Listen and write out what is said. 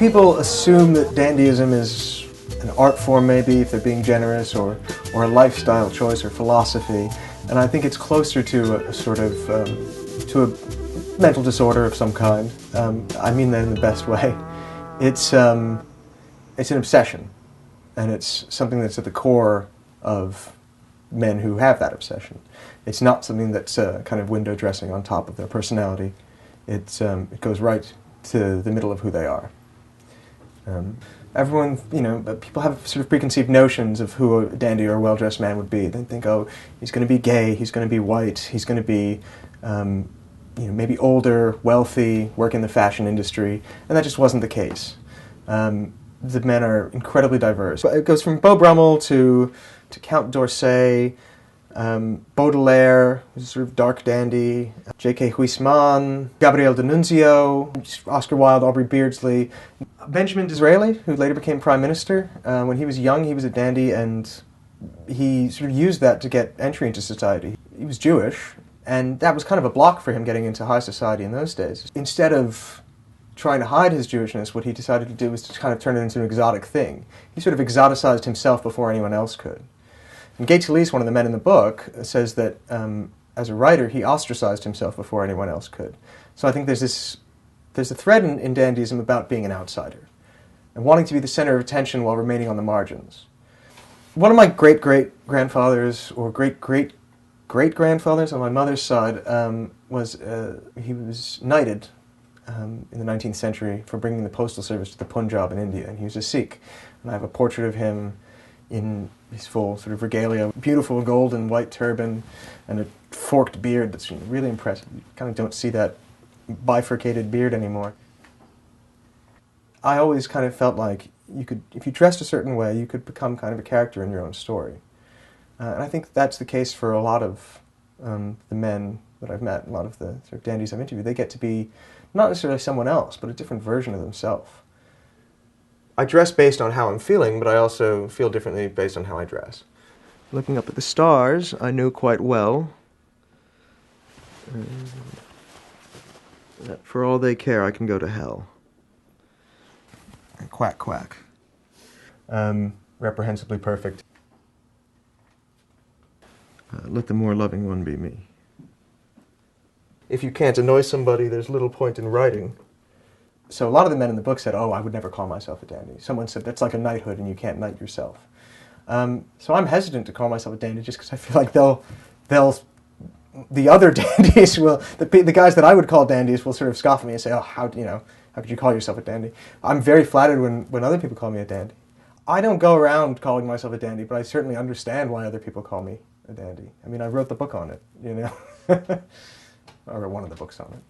people assume that dandyism is an art form, maybe, if they're being generous, or a lifestyle choice or philosophy, and I think it's closer to a sort of to a mental disorder of some kind. I mean that in the best way. It's an obsession, and it's something that's at the core of men who have that obsession. It's not something that's kind of window dressing on top of their personality. It goes right to the middle of who they are. Everyone, people have sort of preconceived notions of who a dandy or a well-dressed man would be. They think, oh, he's going to be gay, he's going to be white, he's going to be, maybe older, wealthy, work in the fashion industry, and that just wasn't the case. The men are incredibly diverse. It goes from Beau Brummel to Count d'Orsay, Baudelaire, who's a sort of dark dandy, J.K. Huysmans, Gabriel D'Annunzio, Oscar Wilde, Aubrey Beardsley, Benjamin Disraeli, who later became Prime Minister. When he was young, he was a dandy, and he sort of used that to get entry into society. He was Jewish, and that was kind of a block for him getting into high society in those days. Instead of trying to hide his Jewishness, what he decided to do was to kind of turn it into an exotic thing. He sort of exoticized himself before anyone else could. And Gay Talese, one of the men in the book, says that as a writer, he ostracized himself before anyone else could. So I think there's a thread in dandyism about being an outsider and wanting to be the center of attention while remaining on the margins. One of my great-great-grandfathers, or great-great-great-grandfathers on my mother's side, he was knighted in the 19th century for bringing the postal service to the Punjab in India, and he was a Sikh. And I have a portrait of him in his full sort of regalia, beautiful gold and white turban, and a forked beard that's really impressive. You kind of don't see that bifurcated beard anymore. I always kind of felt like if you dressed a certain way, you could become kind of a character in your own story. And I think that's the case for a lot of the men that I've met, a lot of the sort of dandies I've interviewed. They get to be not necessarily someone else, but a different version of themselves. I dress based on how I'm feeling, but I also feel differently based on how I dress. Looking up at the stars, I know quite well that for all they care, I can go to hell. Quack, quack. Reprehensibly perfect. Let the more loving one be me. If you can't annoy somebody, there's little point in writing. So a lot of the men in the book said, oh, I would never call myself a dandy. Someone said, that's like a knighthood and you can't knight yourself. So I'm hesitant to call myself a dandy just because I feel like the other dandies will, the guys that I would call dandies will sort of scoff at me and say, oh, how could you call yourself a dandy? I'm very flattered when other people call me a dandy. I don't go around calling myself a dandy, but I certainly understand why other people call me a dandy. I mean, I wrote the book on it, I wrote one of the books on it.